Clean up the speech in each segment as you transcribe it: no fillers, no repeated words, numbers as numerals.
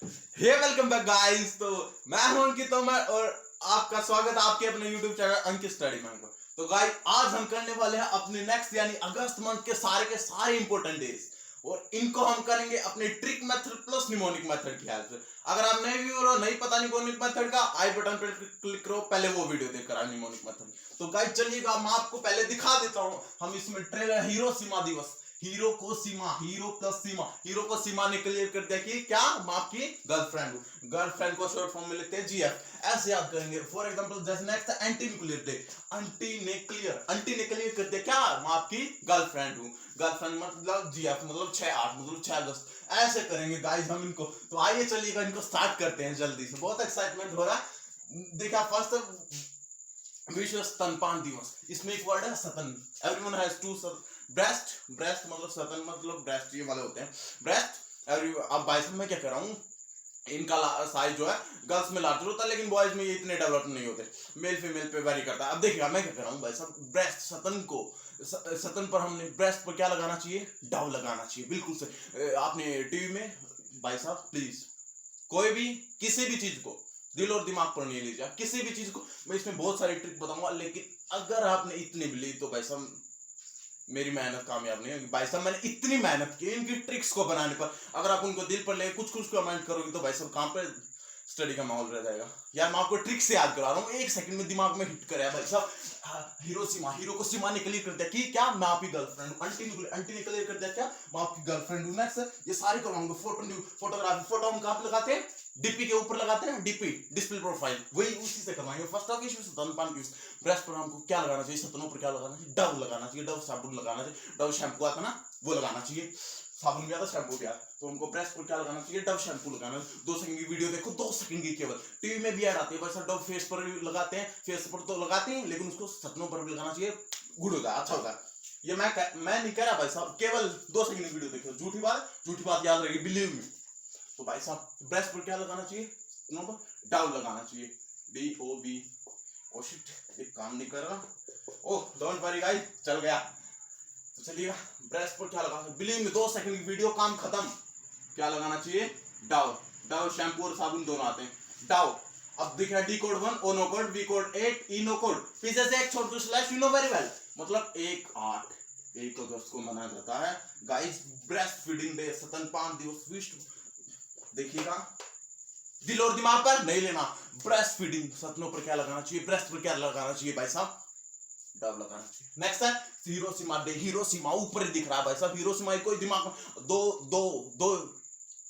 हे welcome back guys. तो मैं हूं अंकित तोमर और आपका स्वागत है आपके अपने YouTube चैनल अंकित स्टडी मैन पर। तो गाइस आज हम करने वाले हैं अपने नेक्स्ट यानी अगस्त मंथ के सारे इंपॉर्टेंट डेज और इनको हम करेंगे अपने trick method plus mnemonic method की हेल्प से। अगर आप नए व्यूअर हो नहीं पता निमोनिक मेथड का, आई बटन पर क्लिक करो, पहले वो वीडियो देखकर आओ निमोनिक मेथड। तो गाइस चलिएगा मैं आपको पहले दिखा देता हूं। हम इसमें ट्रेलर हिरोशिमा दिवस, हीरो को सीमा, हीरो प्लस सीमा, हीरो को सीमा ने क्लियर कर दिया कि क्या मैं आपकी गर्लफ्रेंड हूं। गर्लफ्रेंड को शॉर्ट फॉर्म में लिखते हैं जीएफ। ऐसे याद करेंगे। फॉर एग्जांपल जैसे next anti nuclear day, aunty ने क्लियर कर दिया क्या मैं आपकी गर्लफ्रेंड हूं। गर्लफ्रेंड मतलब जीएफ मतलब 6/8 मतलब 6 अगस्त। ऐसे करेंगे गाइस हम इनको। तो आइए चलिएगा इनको स्टार्ट करते हैं जल्दी से। बहुत एक्साइटमेंट हो रहा है। देखा फर्स्ट विश्व स्तनपान दिवस। इसमें एक वर्ड है सतन। Everyone has two breast, breast मतलब सतन मतलब ब्रेस्ट, ये वाले होते हैं ब्रेस्ट। अब बाइसेप में क्या कर रहा हूँ, इनका साइज जो है गर्ल्स में लार्जर होता है लेकिन बॉयज में ये इतने डेवलप नहीं होते, मेल फीमेल पे वेरी करता है। अब देखिएगा मैं क्या कर रहा हूँ भाई साहब, ब्रेस्ट सतन को, सतन पर हमने ब्रेस्ट पर क्या लगाना चाहिए, डव लगाना चाहिए। बिल्कुल से आपने टीवी में भाई साहब प्लीज कोई भी किसी भी चीज को दिल और दिमाग पर नहीं लीजिए। किसी भी चीज को मैं इसमें बहुत सारी ट्रिक बताऊंगा, लेकिन अगर आपने इतनी भी ली तो भाई साहब मेरी मेहनत कामयाब नहीं होगी। भाई साहब मैंने इतनी मेहनत की इनकी ट्रिक्स को बनाने पर, अगर आप उनको दिल पर ले कुछ कुछ कमेंट करोगे तो भाई साहब कहां पर स्टडी का माहौल रह जाएगा। यार मैं आपको ट्रिक से याद करा रहा हूँ, एक सेकंड में दिमाग में हिट करे भाई साहब। हिरोशिमा, हीरो को सीमा ने क्लियर कर दिया कि क्या मैं आपकी गर्लफ्रेंड हूँ। अंटी ने क्लियर कर दिया क्या मैं आपकी गर्लफ्रेंड हूँ। नेक्स्ट ये सारे करवाऊंगा। फोटोग्राफी, फोटो हम कहां पे लगाते हैं, डीपी के ऊपर लगाते हैं, डीपी डिस्प्ले प्रोफाइल, वही उसी से करवाएंगे। फर्स्ट ऑफ इश्यू स्तनपान की ब्रेस्ट पर हमको क्या लगाना चाहिए, सतनों पर क्या लगाना चाहिए, डव लगाना चाहिए, डव साबुन लगाना चाहिए, डव शैम्पू आता ना वो लगाना चाहिए, साबुन भी आता शैम्पू भी आता। तो हमको ब्रेस्ट पर क्या लगाना चाहिए, डव शैम्पू लगाना। 2 सेकंड की वीडियो देखो, 2 सेकंड की केवल। टीवी में भी ऐड आती है, वैसा डव फेस पर भी लगाते हैं, फेस पर तो लगाते हैं लेकिन उसको सतनों पर भी लगाना चाहिए, गुड होगा, अच्छा होगा। ये मैं नहीं कह रहा भाई साहब, केवल 2 सेकंड की वीडियो देखो। झूठी बात याद रहेगी, बिलीव मी। तो भाई साहब ब्रेस्ट पर क्या लगाना चाहिए, डव लगाना चाहिए, DOV। ओ शिट एक काम नहीं कर रहा। ओह डोंट वरी गाइस, चल गया। तो चलिए ब्रेस्ट पर क्या लगाना, बिलीव में 2 सेकंड की वीडियो, काम खत्म। क्या लगाना चाहिए, डव। डव शैम्पू और साबुन दोनों आते हैं, डव। अब दिख रहा है D code 1, O no code, V code 8, E no code, पीछे से एक छोड़ दो slash, you know very well. मतलब 1 अगस्त को मनाया जाता है गाइस ब्रेस्ट फीडिंग डे, स्तनपान दिवस विश्व। देखिएगा दिल और दिमाग पर नहीं लेना। ब्रेस्ट फीडिंग, सतनों पर क्या लगाना चाहिए, ब्रेस्ट पर क्या लगाना चाहिए भाई साहब, डब लगाना चाहिए। नेक्स्ट है हिरोशिमा डे। हिरोशिमा ऊपर दिख रहा है भाई साहब, हिरोशिमा कोई दिमाग में दो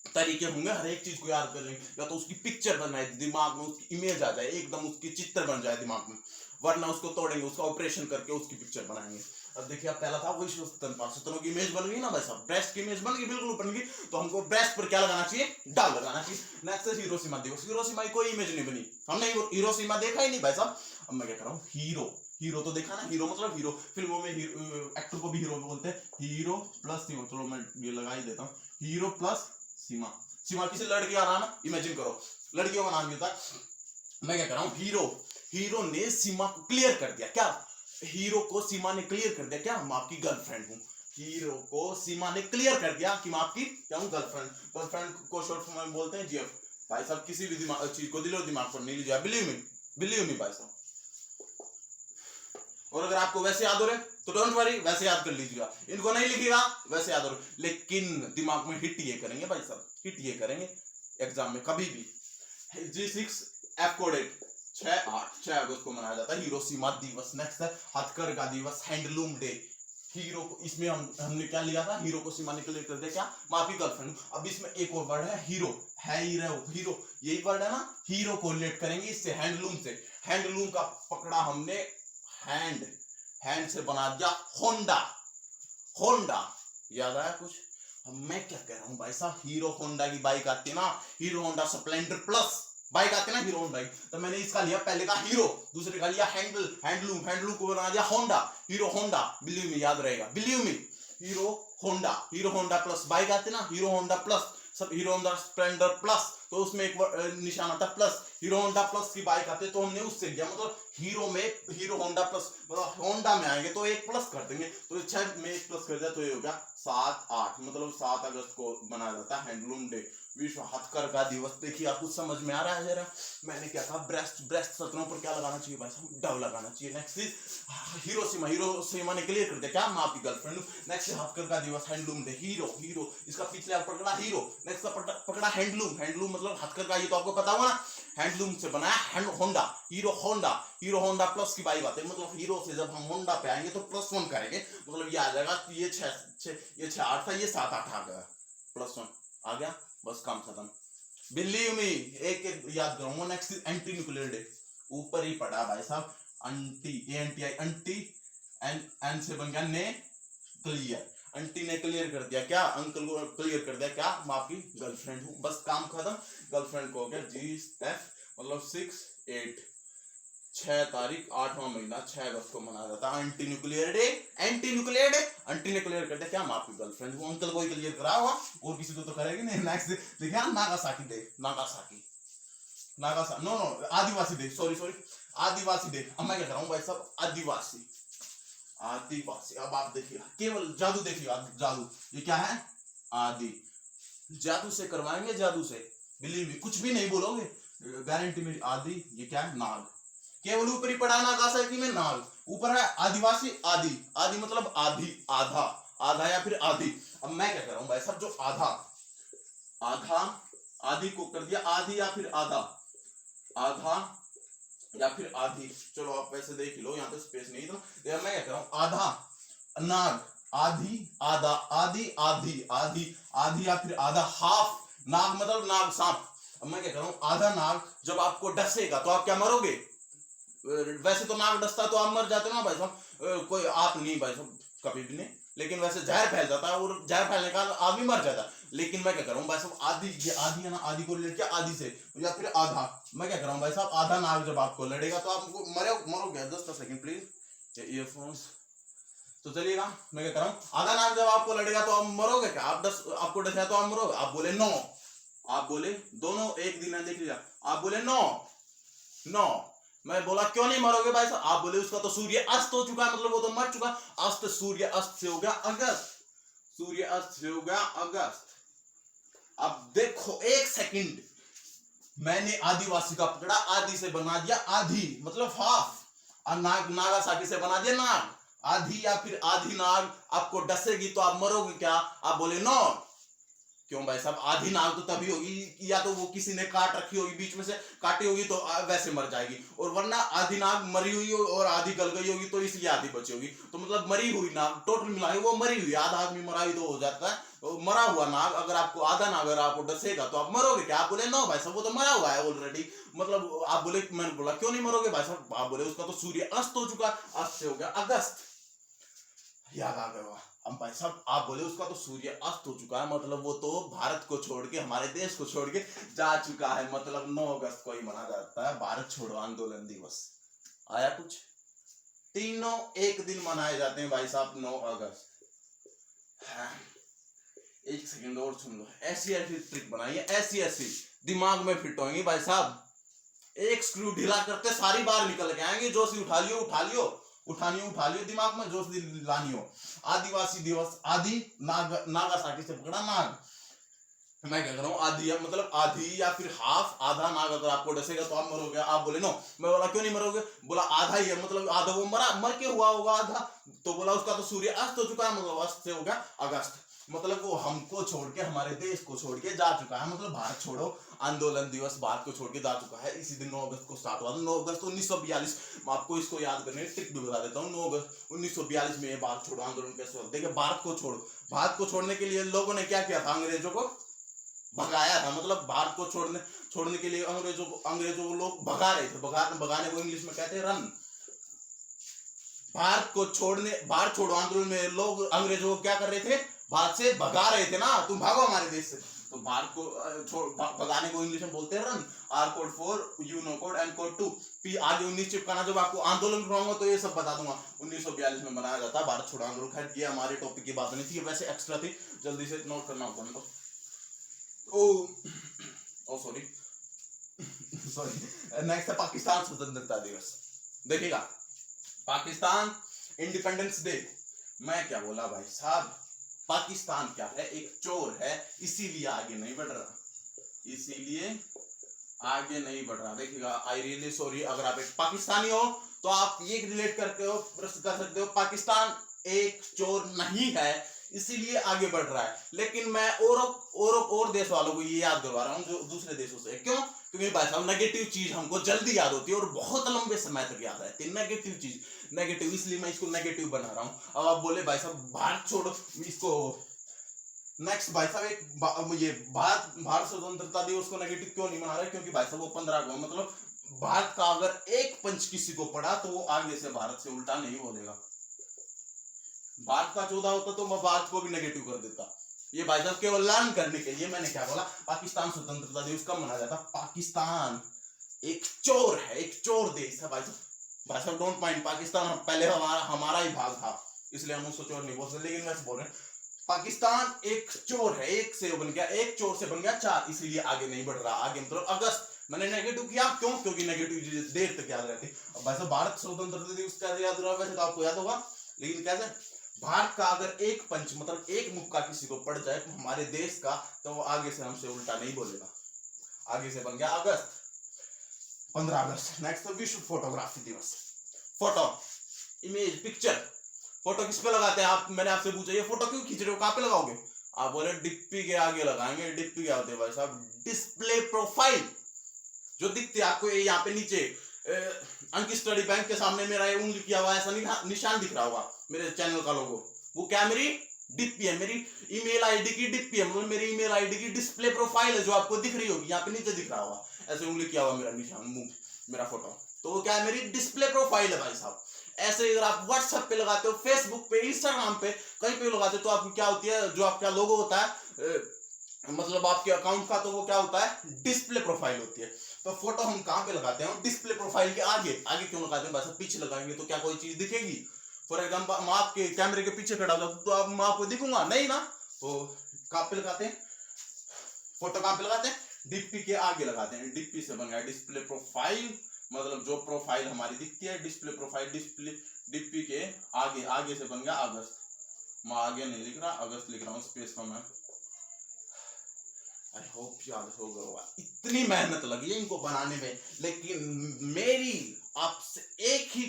तरीके होंगे हर एक चीज को याद करने। या तो उसकी पिक्चर बनाए दिमाग में, उसकी इमेज आ जाए, एकदम उसकी चित्र बन जाए दिमाग में, वरना उसको तोड़ेंगे, उसका ऑपरेशन करके उसकी पिक्चर बनाएंगे। अब देखिए आप पहला था वही स्तनपान, सतनों की इमेज बन गई ना भाई साहब, ब्रेस्ट की इमेज बन गई, बिल्कुल बन गई। तो हमको ब्रेस्ट पर क्या लगाना चाहिए, डाल लगाना चाहिए। नेक्स्ट है हिरोशिमा दिवस। हिरोशिमा की कोई इमेज नहीं बनी, हमने हिरोशिमा देखा ही नहीं भाई साहब। अब मैं क्या कर रहा हूँ, हीरो तो देखा ना, हीरो मतलब हीरो। फिल्मों में एक्टर को भी हीरो बोलते हैं, हीरो प्लस सीमा। चलो मैं ये लगा ही देता हूँ, हीरो प्लस सीमा। सीमा किसी लड़की का नाम है, इमेजिन करो लड़कियों का नाम होता है। मैं क्या कर रहा हूँ, हीरो ने सीमा को क्लियर कर दिया क्या, हीरो को सीमा ने क्लियर कर दिया क्या मैं आपकी गर्लफ्रेंड हूँ। हीरो को सीमा ने क्लियर कर दिया कि मैं आपकी क्या हूँ, गर्लफ्रेंड। गर्लफ्रेंड को शॉर्ट फॉर्म में बोलते हैं जीएफ। भाई साहब किसी भी चीज को दिल और दिमाग पर नहीं लीजिए, बिलीव मी भाई साहब। और अगर आपको वैसे याद हो रहे तो डोंट वरी, वैसे याद कर लीजिएगा। इनको नहीं लिखिएगा, वैसे याद हो रहे, लेकिन दिमाग में हिट ये करेंगे भाई साहब, हिट ये करेंगे एग्जाम में कभी भी। G6 F कोड 8, 6 अगस्त को मनाया जाता है हिरोशिमा दिवस। नेक्स्ट है हथकरघा दिवस, हैंडलूम डे। हीरो को इसमें हमने क्या लिया था, हीरो को सीमा ने क्लियर कर दिया क्या मैं आपकी गर्लफ्रेंड हूं। अब इसमें एक और वर्ड है हीरो, है हीरो, यही वर्ड है ना, हीरो को रिलेट करेंगे इससे, हैंडलूम से। हैंडलूम का पकड़ा हमने हैंड से बना दिया होंडा। याद आया कुछ। मैं क्या कह रहा हूं भाई साहब, हीरो होंडा की बाइक आती है ना, hero Honda Splendor plus bike आती है ना, हीरो होंडा। तो मैंने इसका लिया, पहले का हीरो, दूसरे का लिया हैंडलूम को बना दिया Honda, hero Honda. Believe me, याद रहेगा, believe me. Hero Honda plus bike आती है ना, हीरो होंडा प्लस, सब हीरो होंडा स्प्लेंडर प्लस, तो उसमें एक निशान आता प्लस, हीरो होंडा प्लस की बाइक आती है तो हमने उससे लिया। मतलब हीरो में हीरो होंडा प्लस, मतलब होंडा में आएंगे तो एक प्लस कर देंगे, तो 6 में 1 प्लस कर दिया तो ये हो गया 7/8 मतलब 7 अगस्त को मनाया जाता है हैंडलूम डे, विश्व हथकरघा दिवस। देखिए आपको समझ में आ रहा है जरा, मैंने क्या कहा, ब्रेस्ट सत्रों पर क्या लगाना चाहिए भाई साहब, डव लगाना चाहिए। नेक्स्ट इज हिरोशिमा ने क्लियर कर दिया क्या, मैं आपकी गर्लफ्रेंड हूँ। नेक्स्ट हथकरघा दिवस, हैंडलूम डे, हीरो इसका पिछले आप पकड़ा हीरो, नेक्स्ट पकड़ा हैंडलूम मतलब हथकरघा, ये तो आपको पता होगा ना, हैंडलूम से बनाया होंडा, हीरो होंडा प्लस की बाई बात है, मतलब हीरो से जब हम होंडा पे आएंगे तो +1 करेंगे, मतलब ये आ जाएगा, ये 6 8 था, ये 7 8 आ गया, +1 आ गया, बस काम खत्म। बिलीव मी, एक याद करूंगा। नेक्स्ट एंटी न्यूक्लियर डे, ऊपर ही पड़ा भाई साहब, एंटी एन से बन गया ने क्लियर, आंटी ने क्लियर कर दिया क्या, अंकल को क्लियर कर दिया क्या, मैं आपकी गर्लफ्रेंड हूँ, बस काम खत्म। गर्लफ्रेंड को हो गया GF, मतलब 6 तारीख 8वां महीना 6 अगस्त को मनाया जाता है एंटी न्यूक्लियर डे। आंटी ने क्लियर कर दिया क्या, मैं आपकी गर्लफ्रेंड हूँ। अंकल को ही क्लियर करा हुआ, और किसी को तो करेगी नहीं। नेक्स्ट देखिए नागासाकी डे, नो आदिवासी डे, सॉरी आदिवासी डे। अब मैं क्या कर रहा हूँ भाई साहब, आदिवासी। अब आप देखिए, केवल जादू देखिए, जादू, ये क्या है, आदि, जादू से करवाएंगे, जादू से, बिलीव मी, कुछ भी नहीं बोलोगे, गारंटी मेरी। आदि, ये क्या है, नाग, केवल ऊपर ही पड़ा नागासाकी में नाग, ऊपर है आदिवासी, आदि मतलब आधी, आधा या फिर आधी। अब मैं क्या कर रहा हूं भाई साहब, जो आधा आदि को कर दिया आधी या फिर आधा या फिर आधी, चलो आप वैसे देख लो, यहाँ पे स्पेस नहीं था। मैं क्या कर रहा हूं, आधा नाग, आधी या फिर आधा, हाफ नाग मतलब नाग सांप। अब मैं क्या कर रहा हूं, आधा नाग जब आपको डसेगा तो आप क्या मरोगे, वैसे तो नाग डसता तो आप मर जाते ना भाई साहब, कोई आप नहीं भाई साहब, कभी भी नहीं, लेकिन वैसे जहर फैल जाता है, और जहर फैलने का आदमी मर जाता है। लेकिन मैं क्या कर रहा हूँ भाई साहब, आधी, ये आधी है ना, आधी को रिलेट किया आधी से, या फिर आधा। मैं क्या कर रहा हूँ भाई साहब, आधा नाग जब आपको लड़ेगा तो आपको मरोगे। 10 सेकंड प्लीज, ईयरफोन्स। तो चलिएगा, मैं क्या कर रहा हूँ, आधा नाग जब आपको लड़ेगा तो आप मरोगे क्या, आपको डस है तो आप मरोगे। आप बोले नो, आप बोले दोनों एक दिन देख लिया, आप बोले नो। मैं बोला क्यों नहीं मरोगे भाई साहब, आप बोले उसका तो सूर्य अस्त हो चुका है, मतलब वो तो मर चुका। सूर्य अस्त से हो गया अगस्त, अब देखो 1 सेकंड, मैंने आदिवासी का पकड़ा, आदि से बना दिया आधी, मतलब हाफ, और नागासाकी से बना दिया नाग, आधी या फिर आधी नाग आपको डसेगी तो आप मरोगे क्या, आप बोले नो। क्यों भाई साहब, आधी नाग तो तभी होगी, या तो वो किसी ने काट रखी होगी, बीच में से काटी होगी तो वैसे मर जाएगी, और वरना आधी नाग मरी हुई हो और आधी गल गई होगी तो इसलिए आधी बची होगी। तो मतलब मरी हुई नाग टोटल मिला वो मरी हुई, आधा आदमी मरा हुई तो हो जाता है, तो मरा हुआ नाग, अगर आपको आधा नाग अगर आपको डसेगा तो आप मरोगे क्या, आप बोले नो भाई साहब, वो तो मरा हुआ है ऑलरेडी। मतलब आप बोले, मैंने बोला क्यों नहीं मरोगे भाई साहब, आप बोले उसका तो सूर्य अस्त हो चुका, अस्त से हो गया अगस्त, याद आ गया। अब भाई साहब आप बोले उसका तो सूर्य अस्त हो चुका है, मतलब वो तो भारत को छोड़ के, हमारे देश को छोड़ के जा चुका है, मतलब 9 अगस्त को ही मनाया जाता है भारत छोड़ो आंदोलन दिवस। आया कुछ, तीनों एक दिन मनाए जाते हैं भाई साहब, 9 अगस्त। हाँ। 1 सेकंड और सुन लो, ऐसी ट्रिक बनाइए, ऐसी दिमाग में फिट होंगी भाई साहब। एक स्क्रू ढीला करते सारी बार निकल के आएंगे, जो सी उठा लियो दिमाग में, जो सी लानी हो। आदिवासी दिवस, आदि नागासाकी से पकड़ा नाग। मैं क्या कर रहा हूँ, आदि मतलब आधी या फिर हाफ, आधा नाग अगर आपको डसेगा तो आप मरोगे, आप बोले नो। मैं बोला क्यों नहीं मरोगे, बोला आधा ही है, मतलब आधा वो मर के हुआ होगा आधा, तो बोला उसका तो सूर्य अस्त हो चुका है, मतलब अस्त से हो गया अगस्त, मतलब वो हमको छोड़ के, हमारे देश को छोड़ के जा चुका है, मतलब भारत छोड़ो आंदोलन दिवस भारत को छोड़ के जा चुका है। इसी दिन 9 अगस्त को स्टार्ट हुआ था, 9 अगस्त 1942। मैं आपको इसको याद करने की ट्रिक भी बता देता हूँ। 9 अगस्त 1942 में भारत छोड़ो आंदोलन कैसे हुआ। देखिए, भारत को छोड़ने के लिए लोगों ने क्या किया था, अंग्रेजों को भगाया था, मतलब भारत को छोड़ने के लिए अंग्रेजों को लोग भगा रहे थे। भगाने को इंग्लिश में कहते हैं रन। भारत छोड़ो आंदोलन में लोग अंग्रेजों को क्या कर रहे थे, भारत से भगा रहे थे ना, तुम भागो हमारे देश से। तो भारत को भगाने को इंग्लिश में बोलते हैं रन। आर कोड 4, यू नो कोड, एन कोड 2, पी आगे 19 चिपकाना। जब आपको आंदोलन कराऊंगा तो ये सब बता दूंगा। 1942 में मनाया जाता है भारत छोड़ो आंदोलन। खैर, ये हमारे टॉपिक की बात नहीं थी, वैसे एक्स्ट्रा थी, जल्दी से नोट करना होगा हमको। ओ सॉरी नेक्स्ट है पाकिस्तान स्वतंत्रता दिवस। देखिएगा, पाकिस्तान इंडिपेंडेंस डे। मैं क्या बोला भाई साहब, पाकिस्तान क्या है, एक चोर है, इसीलिए आगे नहीं बढ़ रहा, इसीलिए आगे नहीं बढ़ रहा। देखिएगा, आई रियली सॉरी, अगर आप एक पाकिस्तानी हो तो आप ये रिलेट करते हो, प्रश्न कर सकते हो, पाकिस्तान एक चोर नहीं है इसीलिए आगे बढ़ रहा है। लेकिन मैं और देश वालों को ये याद करवा रहा हूँ जो दूसरे देशों से, क्यों? क्योंकि भाई साहब नेगेटिव चीज हमको जल्दी याद होती है और बहुत लंबे समय तक याद रहती है। नेगेटिव चीज नेगेटिव, इसलिए मैं इसको नेगेटिव बना रहा हूँ। अब आप बोले भाई साहब भारत छोड़ो इसको, नेक्स्ट भाई साहब एक ये भारत स्वतंत्रता दिवस को नेगेटिव क्यों नहीं मना रहे? क्योंकि भाई साहब वो 15 को, मतलब भारत का अगर एक पंच किसी को पड़ा तो वो आगे से भारत से उल्टा नहीं बोलेगा। भारत का 14 होता तो मैं भारत को भी नेगेटिव कर देता। ये भाई साहब केवल लर्न करने के लिए मैंने क्या बोला, पाकिस्तान स्वतंत्रता दिवस कब मनाया जाता? पाकिस्तान एक चोर है, एक चोर देश है भाई साहब। भाई साहब डोंट माइंड, पाकिस्तान पहले हमारा ही भाग था, इसलिए हम उसको चोर नहीं बोल सकते। लेकिन वैसे बोल रहे हैं पाकिस्तान एक चोर है, एक से बन गया, एक चोर से बन गया 4, इसलिए आगे नहीं बढ़ रहा। आगे मतलब अगस्त मैंने नेगेटिव किया, क्यों? क्योंकि नेगेटिव देर तक याद रहती। अब भाई साहब भारत स्वतंत्रता दिवस कैसे याद रहा? वैसे तो आपको याद होगा, लेकिन कैसे? भारत का अगर एक पंच मतलब एक मुक्का किसी को पड़ जाए हमारे देश का, तो वो आगे से हमसे उल्टा नहीं बोलेगा। आगे से बन गया अगस्त, 15 अगस्त। नेक्स्ट तो विश्व फोटोग्राफी दिवस। फोटो, इमेज, पिक्चर, फोटो किस पे लगाते हैं आप? मैंने आपसे पूछा ये फोटो क्यों खींच रहे हो, कहां पे लगाओगे? आप बोले डिप्पी के आगे लगाएंगे। डिप्पी क्या होते हैं भाई साहब? डिस्प्ले प्रोफाइल, जो दिखते हैं आपको यहाँ पे नीचे अंक स्टडी बैंक के सामने मेरा ये उंगली किया हुआ ऐसा निशान दिख रहा होगा, मेरे चैनल का लोगो, वो क्या है? मेरी डिप्पी है, मेरी ईमेल आईडी की डिप्पी है, मतलब मेरी ईमेल आईडी की डिस्प्ले प्रोफाइल है जो आपको दिख रही होगी, यहाँ पे नीचे दिख रहा होगा ऐसे उंगली किया हुआ मेरा निशान, मुंह, मेरा फोटो, तो वो क्या है? मेरी डिस्प्ले प्रोफाइल है भाई साहब। ऐसे अगर आप व्हाट्सएप पे लगाते हो, फेसबुक पे, इंस्टाग्राम पे, कहीं पे लगाते हो तो आपकी क्या होती है, जो आपका लोगो होता है मतलब आपके अकाउंट का, तो वो क्या होता है? डिस्प्ले प्रोफाइल होती है। तो फोटो हम कहां पे लगाते हैं? डिस्प्ले प्रोफाइल के आगे। आगे क्यों लगाते हैं? बस पीछे लगाएंगे तो क्या कोई चीज दिखेगी? फॉर एग्जांपल मैं आपके कैमरे के पीछे खड़ा हो तो अब मैं आपको दिखूंगा नहीं ना, तो कहां पे लगाते हैं फोटो? कहां पे लगाते हैं? डिप्पी के आगे लगाते हैं। डिप्पी से बन गया डिस्प्ले प्रोफाइल, मतलब जो प्रोफाइल हमारी दिखती है, डिस्प्ले प्रोफाइल, डिस्प्ले डिप्पी के आगे, आगे से बन गया अगस्त। मैं आगे नहीं लिख रहा, अगस्त लिख रहा हूँ, स्पेस का मैं। आई होप याद होगा। इतनी मेहनत लगी है इनको बनाने में, लेकिन मेरी आपसे एक ही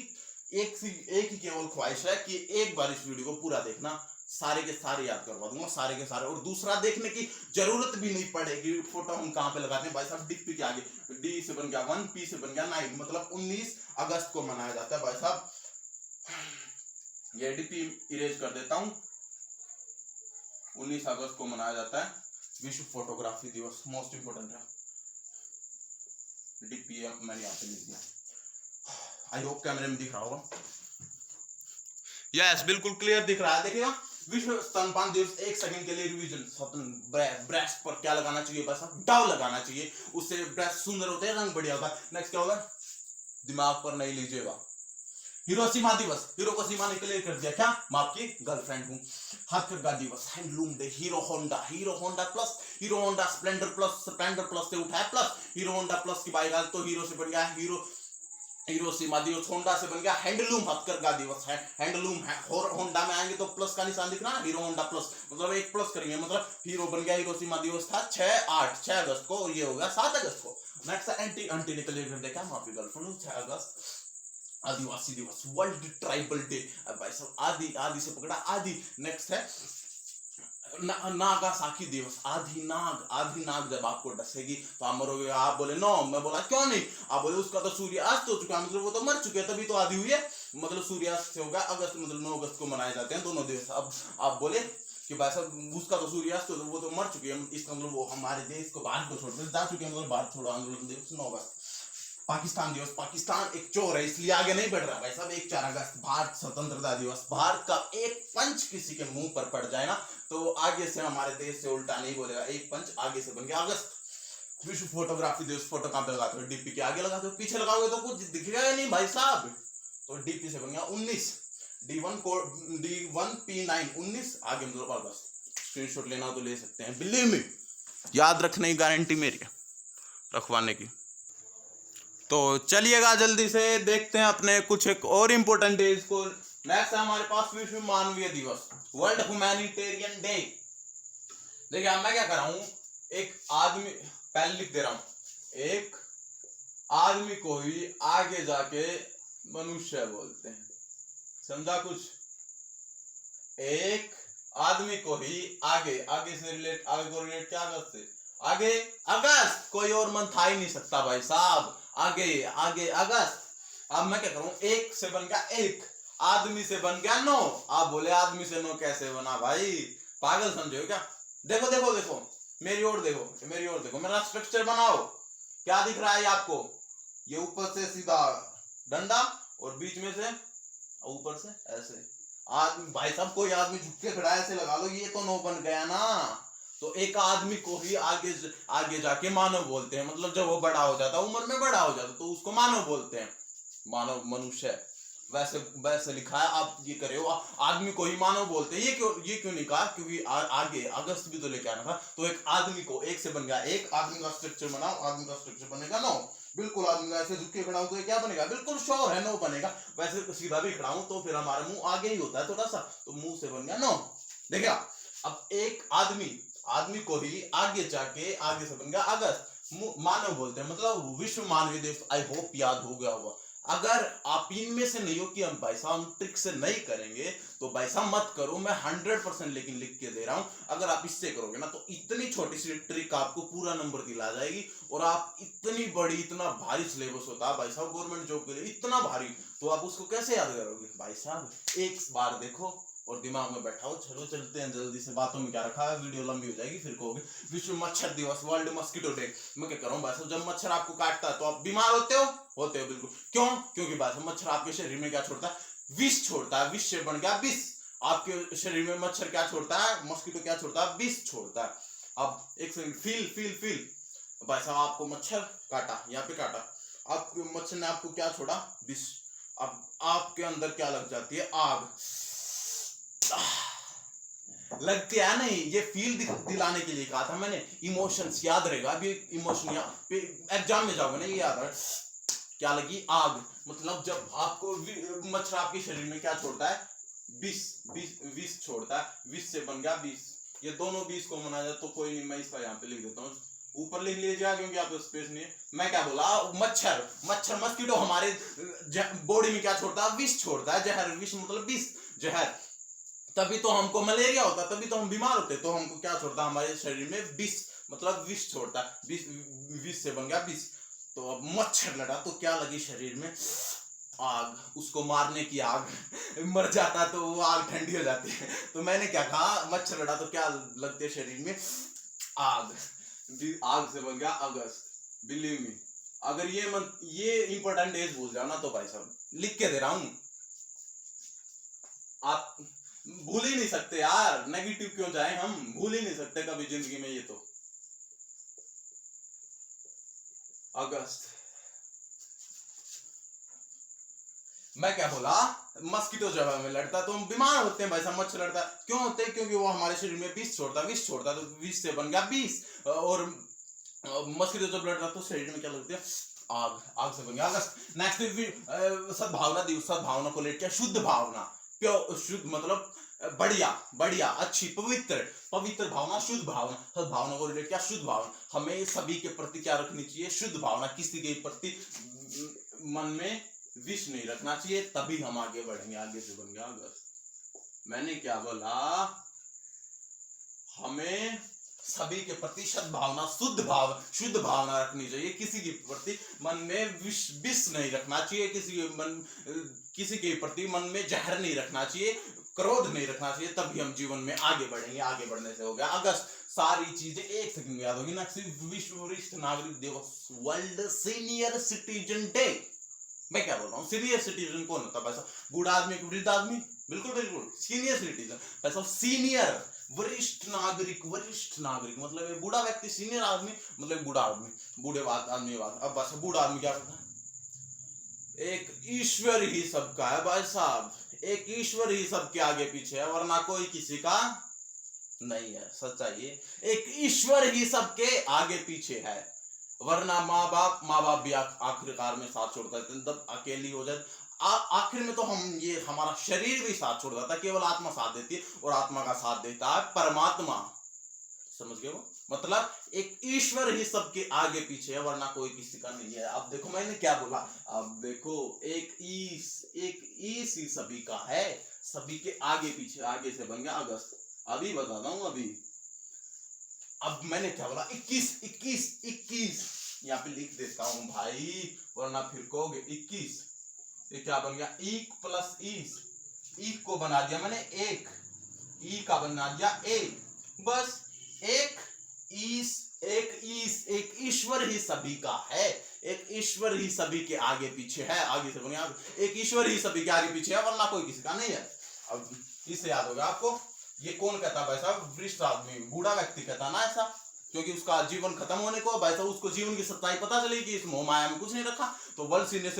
केवल ख्वाहिश है कि एक बार इस वीडियो को पूरा देखना, सारे के सारे याद करवा दूंगा, सारे के सारे। और दूसरा देखने की जरूरत भी नहीं पड़ेगी। फोटो हम कहां पे लगाते हैं भाई साहब? डिप्पी के आगे। डी से बन गया 1, पी से बन गया 9, मतलब 19 अगस्त को मनाया जाता है भाई साहब। ये डिप्पी इरेज कर देता हूं, 19 अगस्त को मनाया जाता है विश्व फोटोग्राफी दिवस। मोस्ट इंपोर्टेंट है, डीपीएम मैंने यहाँ पे लिख दिया। आई होप कैमरे में दिख रहा होगा। यस, बिल्कुल क्लियर दिख रहा है। देखिएगा, विश्व स्तनपान दिवस, 1 सेकंड के लिए रिवीजन। ब्रेस्ट पर क्या लगाना चाहिए? बस डव लगाना चाहिए, उससे ब्रेस्ट सुंदर होते हैं, रंग बढ़िया होगा। नेक्स्ट क्या होगा? दिमाग पर नहीं लीजिएगा। हिरोशिमा दिवस, हिरोशिमा ने क्लियर कर दिया, क्या? मैं आपकी गर्लफ्रेंड हूँ। हथकरघा दिवस, handloom day, hero Honda plus, hero Honda Splendor plus से उठाया प्लस, हीरो होंडा प्लस की बाइक तो हीरो से बन गया हिरोशिमा दिवस। होंडा से बन गया हैंडलूम, हथकरघा दिवस है हैंडलूम है। और होंडा में आएंगे तो प्लस का निशान दिख रहा है, हीरो होंडा प्लस, मतलब एक प्लस करेंगे, मतलब हीरो बन गया। हिरोशिमा दिवस था 6 अगस्त को, और ये हो गया 7 अगस्त को। नेक्स्ट एंटी ने क्लियर कर दिया, मैं आपकी गर्लफ्रेंड हूँ। 6 अगस्त आदिवासी दिवस, वर्ल्ड ट्राइबल डे। भाई साहब आदि से पकड़ा आदि। नेक्स्ट है नागासाकी दिवस, आधी नाग जब आपको डसेगी तो आप मरोगे। आप बोले नो, मैं बोला क्यों नहीं? आप बोले उसका तो सूर्यास्त हो चुका, मतलब वो तो मर चुके, तभी तो आधी हुई है, मतलब सूर्यास्त से होगा अगस्त, मतलब 9 अगस्त को मनाए जाते हैं दोनों दिवस। अब आप बोले कि भाई साहब उसका तो सूर्यास्त हो, वो तो मर चुकी है, इसका मतलब वो हमारे देश को भारत को छोड़ जा चुके हैं, मतलब भारत छोड़ो आंदोलन दिवस 9 अगस्त। पाकिस्तान दिवस, पाकिस्तान एक चोर है इसलिए आगे नहीं बढ़ रहा भाई साहब। 4 अगस्त भारत स्वतंत्रता दिवस, भारत का एक पंच किसी के मुंह पर पड़ जाए ना तो आगे से हमारे देश से उल्टा नहीं बोलेगा। एक पंच आगे से बन गया अगस्त। विश्व फोटोग्राफी दिवस, फोटो कहां पे लगाते हो? डीपी के आगे लगाते हो, पीछे लगाओगे तो कुछ दिखेगा ही नहीं भाई साहब। तो डीपी से बन गया 19, D1P9 19 आगे, मतलब अगस्त। स्क्रीनशॉट लेना तो ले सकते हैं, बिलीव मी, याद रखने की गारंटी मेरी है, रखवाने की। तो चलिएगा जल्दी से देखते हैं अपने कुछ एक और इम्पोर्टेंट डेज को। नेक्स्ट है हमारे पास विश्व मानवीय दिवस, वर्ल्ड ह्यूमैनिटेरियन डे। देखिए अब मैं क्या कर रहा हूं, एक आदमी, पहले लिख दे रहा हूं, एक आदमी को ही आगे जाके मनुष्य बोलते हैं, समझा कुछ? एक आदमी को ही आगे, आगे से रिलेट, आगे को रिलेट क्या अगस्त से, आगे अगस्त, कोई और मन था ही नहीं सकता भाई साहब, आगे आगे अगस्त। अब मैं क्या करूं, एक से बन गया एक, आदमी से बन गया 9। आप बोले आदमी से 9 कैसे बना भाई, पागल समझे हो क्या? देखो देखो देखो, मेरी ओर देखो, मेरी ओर देखो, मेरा स्ट्रक्चर बनाओ, क्या दिख रहा है आपको? ये ऊपर से सीधा डंडा और बीच में से ऊपर से ऐसे आदमी, भाई साहब कोई आदमी झुक के खड़ा ऐसे लगा लो, ये तो 9 बन गया ना। तो एक आदमी को ही आगे आगे जाके मानव बोलते हैं, मतलब जब वो बड़ा हो जाता, उम्र में बड़ा हो जाता, तो उसको मानव बोलते हैं, मानव, मनुष्य, वैसे वैसे लिखा है। आप ये करे हो, आदमी को ही मानव बोलते हैं। ये क्यों नहीं कहा? क्योंकि आगे अगस्त भी तो लेके आना था। तो एक आदमी को एक से बन गया एक, आदमी का स्ट्रक्चर बनाओ, आदमी का स्ट्रक्चर बनेगा 9। बिल्कुल आदमी का ऐसे झुक के खड़ा हूं तो ये क्या बनेगा? बिल्कुल श्योर है 9 बनेगा। वैसे सीधा भी खड़ा हूं तो फिर हमारा मुंह आगे ही होता है थोड़ा सा, तो मुंह से बन गया 9। देखिए अब एक आदमी को ही आगे जाके आगे से बन गया अगस्त, मानव बोलते हैं, मतलब विश्व मानवीय दिवस। आई होप याद हो गया होगा। अगर आप इनमें से नहीं हो कि हम भाई साहब हम ट्रिक से नहीं करेंगे तो भाई साहब मत करो, मैं 100% लेकिन लिख के दे रहा हूं। अगर आप इससे करोगे ना तो इतनी छोटी सी ट्रिक आपको पूरा नंबर दिला जाएगी, और आप इतनी बड़ी, इतना भारी सिलेबस होता है भाई साहब गवर्नमेंट जॉब के लिए, इतना भारी, तो आप उसको कैसे याद करोगे भाई साहब? एक बार देखो और दिमाग में बैठाओ। चलो चलते हैं जल्दी से, बातों में क्या रखा है, वीडियो लंबी हो जाएगी फिर कहोगे। विश्व मच्छर दिवस, वर्ल्ड मस्कीटो डे। मैं क्या कर रहा हूँ भाई साहब, जब मच्छर आपको काटता है तो आप बीमार होते हो बिल्कुल। क्यों? क्योंकि भाई साहब मच्छर आपके शरीर में क्या छोड़ता है? विष छोड़ता है। विष से बन गया विष। आपके शरीर में मच्छर क्या छोड़ता है? मस्कीटो क्या छोड़ता है? विष छोड़ता है। अब एक सेकंड, फील भाई साहब, आपको मच्छर काटा, यहाँ पे काटा, आपको मच्छर ने आपको क्या छोड़ा? विष। अब आपके अंदर क्या लग जाती है? आग लगती है नहीं, ये फील दिलाने के लिए कहा था मैंने। इमोशंस याद रहेगा, अभी इमोशन एग्जाम में जाओगे ना, ये याद है। क्या लगी? आग। मतलब जब आपको मच्छर आपके शरीर में क्या छोड़ता है? विष छोड़ता है। विष से बन गया विष। ये दोनों विष को मना जाए तो कोई नहीं, मैं इसका यहाँ पे लिख देता हूँ, ऊपर लिख लीजिएगा क्योंकि आपको स्पेस नहीं है। मैं क्या बोला? मच्छर मस्कीटो हमारे बॉडी में क्या छोड़ता है? विष छोड़ता है, जहर। विष मतलब विष, जहर। तभी तो हमको मलेरिया होता, तभी तो हम बीमार होते। तो हमको क्या छोड़ता है? हमारे शरीर में विष, मतलब विष छोड़ता है। विष से बन गया विष। तो अब मच्छर लड़ा तो क्या लगी शरीर में? आग। उसको मारने की आग। मर जाता तो वो आग ठंडी हो जाती है। तो मैंने क्या कहा? मच्छर लड़ा तो क्या लगती है शरीर में? आग। आग से बन गया अगस्त। बिलीव मी, अगर ये इंपॉर्टेंट डेज भूल जाओ ना तो भाई साहब लिख के दे रहा हूं, आप भूल ही नहीं सकते यार। नेगेटिव क्यों जाए, हम भूल ही नहीं सकते कभी जिंदगी में। ये तो अगस्त। मैं क्या बोला? मस्कीटो जब हमें लड़ता तो हम बीमार होते हैं भाई साहब। मच्छर लड़ता क्यों होते हैं? क्योंकि वो हमारे शरीर में विष छोड़ता तो विष से बन गया विष। और मस्कीटो जब लड़ता तो शरीर में क्या लगती है? आग। आग से बन गया अगस्त। नेक्स्ट सद्भावना दिवस। सद्भावना को लेकर शुद्ध भावना, प्योर, शुद्ध मतलब बढ़िया, अच्छी, पवित्र भावना, शुद्ध भावना। सद्भावना को रिलेट किया शुद्ध भावना। हमें सभी के प्रति क्या रखनी चाहिए? शुद्ध भावना। किसी के प्रति मन में विष नहीं रखना चाहिए, तभी हम आगे बढ़ेंगे। आगे से बन गया अगस्त। मैंने क्या बोला? हमें सभी के प्रति सद्भावना, शुद्ध भावना रखनी चाहिए। किसी के प्रति मन में विष नहीं रखना चाहिए। किसी के प्रति मन में जहर नहीं रखना चाहिए, क्रोध नहीं रखना चाहिए, तभी हम जीवन में आगे बढ़ेंगे। आगे बढ़ने से हो गया अगस्त। सारी चीजें एक सेकंड में याद होगी ना। विश्व वरिष्ठ नागरिक दिवस, वर्ल्ड सीनियर सिटीजन डे। मैं क्या बोल रहा हूँ? सीनियर सिटीजन कौन होता है? पैसा बूढ़ा आदमी, वृद्ध आदमी, बिल्कुल सीनियर सिटीजन। पैसा सीनियर, वरिष्ठ नागरिक मतलब ये बूढ़ा व्यक्ति। सीनियर आदमी मतलब बूढ़ा आदमी, बूढ़े आदमी बात। अब बस बूढ़ा आदमी क्या करता है? एक ईश्वर ही सबका है भाई साहब। एक ईश्वर ही सबके आगे पीछे है, वरना कोई किसी का नहीं है। सच्चाई है, एक ईश्वर ही सबके आगे पीछे है, वरना माँ बाप भी आखिरकार में साथ छोड़ता है। तब अकेली हो जाए, आखिर में तो हम ये हमारा शरीर भी साथ छोड़ देता है, केवल आत्मा साथ देती है, और आत्मा का साथ देता है परमात्मा। समझ गए वो? मतलब एक ईश्वर ही सबके आगे पीछे है, वरना कोई किसी का नहीं है। अब देखो मैंने क्या बोला, अब देखो एक ईस ही सभी का है, सभी के आगे पीछे। आगे से बन गया अगस्त, अभी बताता हूं अभी। अब मैंने क्या बोला, 21 यहाँ पे लिख देता हूं भाई, वरना फिर कहोगे 21। ये क्या बन गया, ईक प्लस ईस, ईक को बना दिया मैंने एक, ई का बना दिया एक, बस एक एक ईश्वर ही सभी का है, एक ईश्वर ही सभी के आगे पीछे है। आगे से बनिया एक ईश्वर ही सभी के आगे पीछे है, वरना कोई किसी का नहीं है। अब इससे याद होगा आपको, ये कौन कहता है भाई साहब, वरिष्ठ आदमी, बूढ़ा व्यक्ति कहता ना ऐसा, क्योंकि उसका जीवन खत्म होने को भाई साहब, उसको जीवन की सच्चाई पता चली कि इस मोह माया में कुछ नहीं रखा। तो वर्ल्ड सीनियर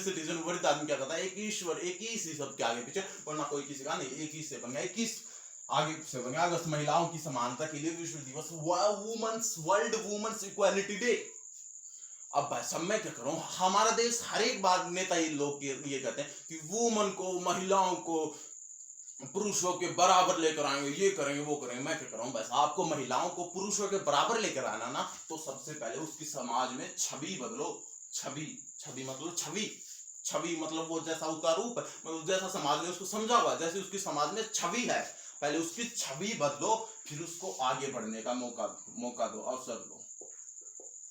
सिटीजन वरिष्ठ आदमी क्या कहता है, एक ईश्वर एक ही सबके आगे पीछे, वरना कोई किसी का नहीं। 21 से बन गया 21, आगे से बन गया अगस्त, महिलाओं की समानता के लिए विश्व दिवस, वर्ल्ड वुमेन्स इक्वालिटी डे। अब भाई सब मैं क्या करूं, हमारा देश हर एक बार नेता ये लोग ये कहते हैं कि वुमन को, महिलाओं को पुरुषों के बराबर लेकर आएंगे, ये करेंगे वो करेंगे। मैं क्या कर रहा हूँ, बस आपको महिलाओं को पुरुषों के बराबर लेकर आना ना, तो सबसे पहले उसकी समाज में छवि बदलो। छवि मतलब वो जैसा उसका रूप है, मतलब जैसा समाज ने उसको समझा हुआ, जैसे उसकी समाज में छवि है, पहले उसकी छवि बदलो, फिर उसको आगे बढ़ने का मौका दो, अवसर दो।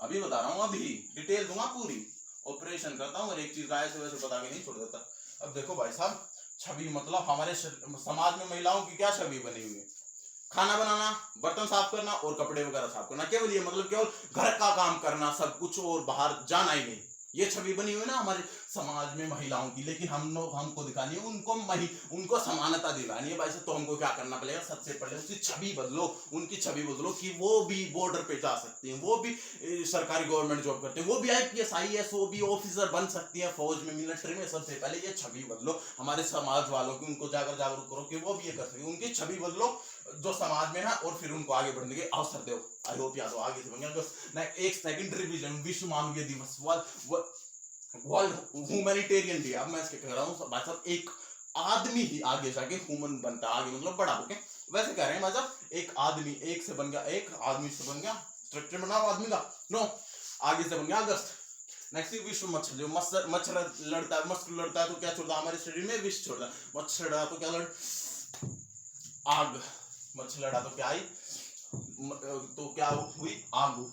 अभी बता रहा हूँ, अभी डिटेल दूंगा पूरी, ऑपरेशन करता हूँ, और एक चीज राय से वैसे बता के नहीं छोड़ देता। अब देखो भाई साहब, छवि मतलब हमारे समाज में महिलाओं की क्या छवि बनी हुई है, खाना बनाना, बर्तन साफ करना और कपड़े वगैरह साफ करना, केवल ये, मतलब केवल घर का काम करना सब कुछ, और बाहर जाना ही नहीं। ये छवि बनी हुई है ना हमारे समाज में महिलाओं की, लेकिन हमको दिखानी है, उनको समानता दिलानी है भाई साहब। तो हमको क्या करना पड़ेगा, सबसे पहले उसकी छवि बदलो, उनकी छवि बदलो कि वो भी बॉर्डर पे जा सकती हैं, वो भी सरकारी गवर्नमेंट जॉब करते हैं, वो भी IPS IAS वो भी ऑफिसर बन सकती है, फौज में, मिलिट्री में। सबसे पहले ये छवि बदलो हमारे समाज वालों की, उनको जाकर जागरूक करो कि वो भी ये कर सके, उनकी छवि बदलो जो समाज में है, और फिर उनको आगे बढ़ने के अवसर दो। आई होप याद हो, आगे से बन गया। एक सेकंड रिवीजन, विश्व मानवीय दिवस, वर्ल्ड ह्यूमैनिटेरियन डे। अब मैं इसके कह रहा हूँ भाई साहब, एक आदमी ही आगे जाके ह्यूमन बनता है, आगे मतलब बड़ा होके, वैसे कह रहे हैं भाई साहब, एक आदमी, एक से बन गया, एक आदमी से बन गया, स्ट्रक्चर बनाओ आदमी का, नो, आगे से बन गया अगस्त। नेक्स्ट विश्व मच्छर, जो मच्छर लड़ता है तो क्या छोड़ता है हमारे शरीर में, विष छोड़ता है। मच्छर लड़ा तो क्या आग, मच्छर लड़ा तो क्या आई, तो क्या हुई, आग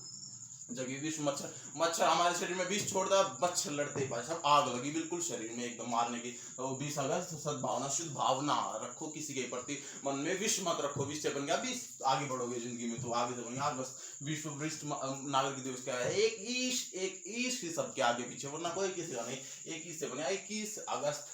जगी। विश्व मच्छर हमारे शरीर में विष छोड़ता है, मच्छर लड़ते भाई साहब आग लगी बिल्कुल शरीर में एकदम मारने की। तो 20 अगस्त, सद्भावना, शुद्ध भावना रखो किसी के प्रति, मन में विष मत रखो। विष से बन गया 20, आगे बढ़ोगे जिंदगी में, तो आगे से बन गया अगस्त। विश्व वरिष्ठ नागरिक दिवस क्या है, एक ईश ही सबके आगे पीछे, वरना कोई किसी का नहीं। 21 से बन गया 21 अगस्त,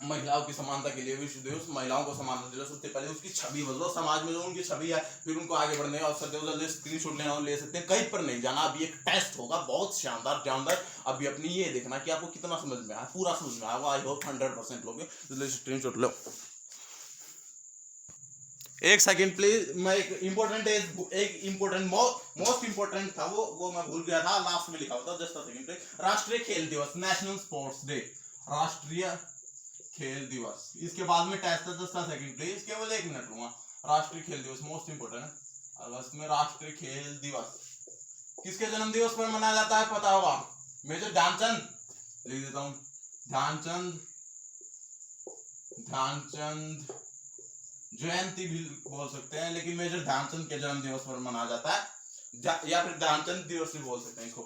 महिलाओं की समानता के लिए विश्व दिवस। महिलाओं को समानता दिला, सबसे पहले उसकी छवि बदलो समाज में, जो उनकी छवि है, फिर उनको आगे बढ़ने का अवसर दो। जल्दी स्क्रीनशॉट लेना ले सकते हैं, कहीं पर नहीं जाना। अभी एक टेस्ट होगा बहुत शानदार, अभी अपनी ये देखना कि आपको कितना समझ में आया, पूरा समझ में आया। आई होप 100% लोगे, जल्दी स्क्रीनशॉट लो। एक सेकंड प्लीज, मैं एक इम्पोर्टेंट मोस्ट इम्पोर्टेंट था वो मैं भूल गया था, लास्ट में लिखा होता। Just a second please. राष्ट्रीय खेल दिवस, नेशनल स्पोर्ट्स डे, राष्ट्रीय खेल दिवस। इसके बाद में टेस्ट है, जस्ट अ सेकंड प्लीज, केवल 1 मिनट लूंगा। राष्ट्रीय खेल दिवस मोस्ट इंपोर्टेंट है। अगस्त में राष्ट्रीय खेल दिवस किसके जन्म दिवस पर मनाया जाता है पता होगा, मेजर ध्यानचंद, लिख देता हूं, ध्यानचंद जयंती भी बोल सकते हैं, लेकिन मेजर ध्यानचंद के जन्म दिवस पर मनाया जाता है, या फिर ध्यानचंद दिवस भी बोल सकते हैं इसको।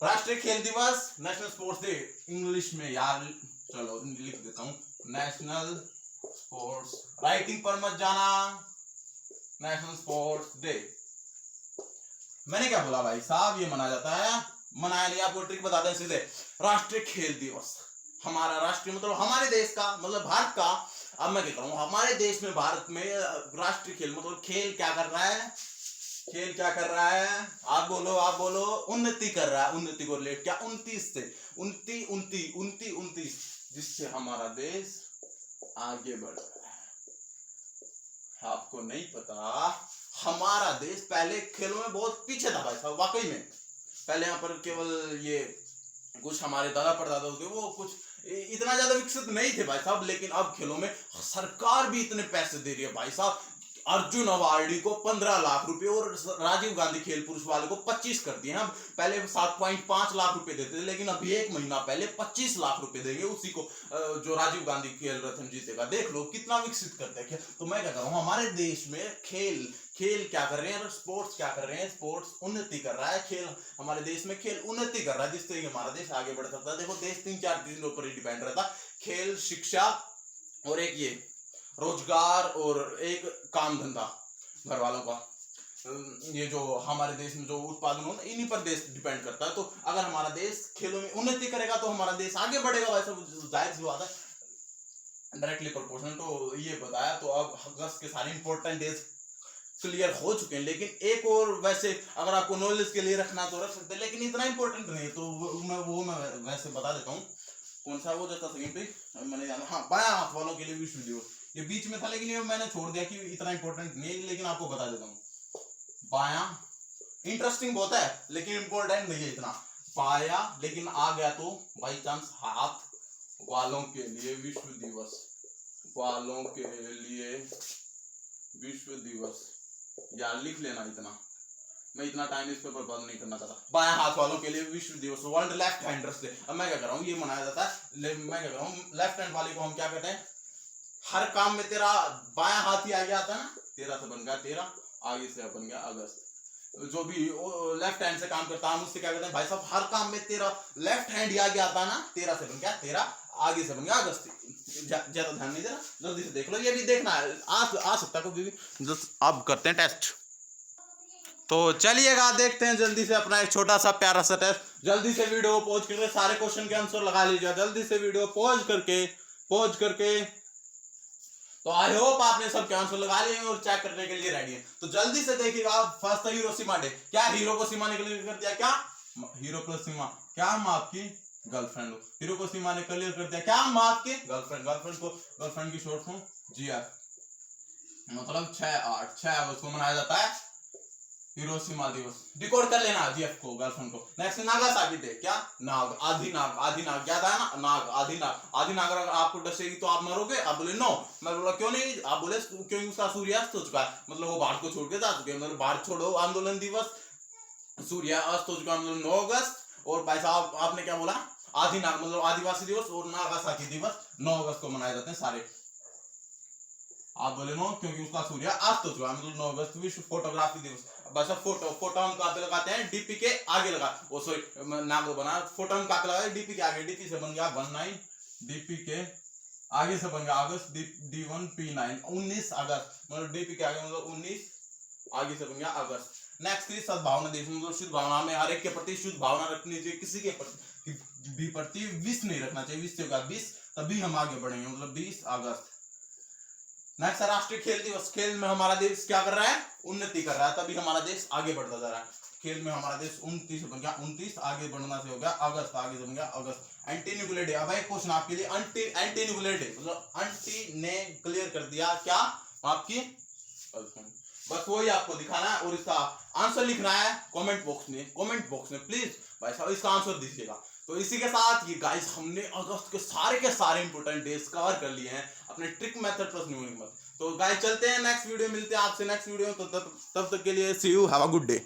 राष्ट्रीय खेल दिवस, नेशनल स्पोर्ट्स डे, इंग्लिश में यार, चलो लिख देता हूं, नेशनल स्पोर्ट्स, राइटिंग पर मत जाना, नेशनल स्पोर्ट्स डे। मैंने क्या बोला भाई साहब, ये मनाया जाता है, मनाया लिया, आपको ट्रिक बताते हैं सीधे। राष्ट्रीय खेल दिवस, हमारा राष्ट्रीय मतलब हमारे देश का, मतलब भारत का। अब मैं क्या करूं, हमारे देश में, भारत में राष्ट्रीय खेल मतलब खेल क्या कर रहा है, खेल क्या कर रहा है, आप बोलो, उन्नति कर रहा है। उन्नति को रिलेट क्या, 29 से 29, जिससे हमारा देश आगे बढ़ रहा है। आपको नहीं पता, हमारा देश पहले खेलों में बहुत पीछे था भाई साहब, वाकई में। पहले यहाँ पर केवल ये कुछ हमारे दादा परदादा थे वो कुछ इतना ज्यादा विकसित नहीं थे भाई साहब, लेकिन अब खेलों में सरकार भी इतने पैसे दे रही है भाई साहब। अर्जुन अवार्डी को 15 लाख रुपए और राजीव गांधी खेल पुरुष वाले को 25 कर दिए हैं। पहले 7.5 लाख रुपए देते थे, लेकिन अभी एक महीना पहले 25 लाख रुपए देंगे उसी को जो राजीव गांधी खेल रत्न जीतेगा। देख लो कितना विकसित करते हैं। तो मैं क्या कर रहा हूँ, हमारे देश में खेल क्या कर रहे हैं, स्पोर्ट्स क्या कर रहे हैं, स्पोर्ट्स उन्नति कर रहा है, खेल हमारे देश में खेल उन्नति कर रहा है, जिससे हमारा देश आगे बढ़ सकता है। देखो देश 3-4 चीजों पर ही डिपेंड रहता, खेल, शिक्षा और एक ये रोजगार और एक काम धंधा घर वालों का। ये जो हमारे देश में जो उत्पादन होता है इन्हीं पर देश डिपेंड करता है। तो अगर हमारा देश खेलों में उन्नति करेगा तो हमारा देश आगे बढ़ेगा, वैसे जाहिर सी बात है, डायरेक्टली प्रोपोर्शनल। तो ये बताया। तो अब अगस्त के सारे इंपॉर्टेंट डेज क्लियर हो चुके हैं, लेकिन एक और वैसे अगर आपको नॉलेज के लिए रखना तो रख सकते हैं, लेकिन इतना इंपॉर्टेंट नहीं है। तो मैं वैसे बता देता हूँ। कौन सा वो देता सेकंड पे मैंने जाना, हाँ, बायां हाथ वालों के लिए विश्व दिवस। ये बीच में था लेकिन ये मैंने छोड़ दिया कि इतना इंपॉर्टेंट नहीं है, लेकिन आपको बता देता हूँ। बायां इंटरेस्टिंग बहुत है लेकिन इंपॉर्टेंट नहीं है इतना। बायां लेकिन आ गया तो बाई चांस हाथ वालों के लिए विश्व दिवस, वालों के लिए विश्व दिवस, या लिख लेना इतना। मैं इतना टाइम इस पर बर्बाद नहीं करना चाहता। बायां हाथ वालों के लिए विश्व दिवस, वर्ल्ड लेफ्ट हैंडर्स डे। अब मैं क्या कर रहा हूँ, ये मनाया जाता है। मैं क्या कर रहा हूँ, लेफ्ट हैंड वाले को हम क्या कहते हैं, हर काम में तेरा बायां हाथ ही आगे आता है ना, 13 से बन गया 13, आगे से बन गया अगस्त। जो भी लेफ्ट हैंड से काम करता है उससे क्या कहते हैं, भाई साहब हर काम में तेरा लेफ्ट हैंड ही आगे आता है ना, 13 से बन गया 13, आगे से बन गया अगस्त। ज्यादा ध्यान नहीं देना, जल्दी से देख लो, ये भी देखना है, आ सकता है क्योंकि अब करते हैं टेस्ट। तो चलिएगा देखते हैं जल्दी से अपना एक छोटा सा प्यारा सा टेस्ट। जल्दी से वीडियो को पॉज करके सारे क्वेश्चन के आंसर लगा लीजिए, जल्दी से वीडियो पॉज करके। तो आई होप आपने सबके आंसर लगा लिए और चेक करने के लिए रेडी है। तो जल्दी से देखिएगा। फर्स्ट हिरोशिमा डे, क्या हीरो को सीमा ने क्लियर कर दिया, क्या हीरो प्लस सीमा, क्या हम आपकी गर्लफ्रेंड हो। हीरो को सीमा ने क्लियर कर दिया, क्या हम आपकी गर्लफ्रेंड। गर्लफ्रेंड की शॉर्ट फॉर्म GF, मतलब 6 अगस्त को मनाया जाता है हिरोशिमा दिवस। डिकोड कर लेना GF को, गर्लफ्रेंड को। नेक्स्ट नागासाकी डे, क्या नाग, आधी नाग क्या था ना, नाग, आधी नाग अगर आपको डसेगी तो आप मरोगे। आप बोले नो, मैं बोला क्यों नहीं, आप बोले क्योंकि उसका सूर्यास्त हो चुका है, मतलब वो भारत को छोड़ के जा चुके हैं। मतलब भारत छोड़ो आंदोलन दिवस, सूर्यास्त हो चुका, मतलब 9 अगस्त। और भाई साहब आपने क्या बोला, आधी नाग मतलब आदिवासी दिवस, और नागासाकी दिवस 9 अगस्त को मनाए जाते हैं सारे। आप बोले नो क्योंकि उसका सूर्य अस्त हो चुका है, मतलब 9 अगस्त विश्व फोटोग्राफी दिवस। बस फोटो हम कहाँ पे लगाते हैं, DP के आगे लगा, वो सॉरी नाम तो बना, फोटो हम कहाँ पे लगाए, DP के आगे। DP से बन गया 19, DP के आगे से बन गया अगस्त, D1P9 19 अगस्त, मतलब DP के आगे मतलब 19, आगे से बन गया अगस्त। नेक्स्ट थी सद्भावना दिवस, मतलब शुद्ध भावना, में हर एक के प्रति शुद्ध भावना रखनी चाहिए, किसी के प्रति विष नहीं रखना चाहिए, विष से होगा 20, तभी हम आगे बढ़ेंगे, मतलब 20 अगस्त। नेक्स्ट राष्ट्रीय खेल दिवस, खेल में हमारा देश क्या कर रहा है, उन्नति कर रहा है, तभी हमारा देश आगे बढ़ता जा रहा है। खेल में हमारा देश 29 बन गया 29, आगे बढ़ना से हो गया अगस्त, आगे से बन गया अगस्त। एंटी न्यूक्लियर डे, अब एक क्वेश्चन आपके लिए, एंटी न्यूक्लियर डे मतलब आंटी ने क्लियर कर दिया क्या, आपकी बस वही आपको दिखाना है और इसका आंसर लिखना है कमेंट बॉक्स में प्लीज भाई साहब इसका आंसर दीजिएगा। तो इसी के साथ ये गाइस हमने अगस्त के सारे इंपोर्टेंट डेज कवर कर लिए हैं अपने trick method plus numeric method. तो गाइस चलते हैं नेक्स्ट वीडियो, मिलते हैं आपसे नेक्स्ट वीडियो, तो तब तक के लिए see you, have a good day.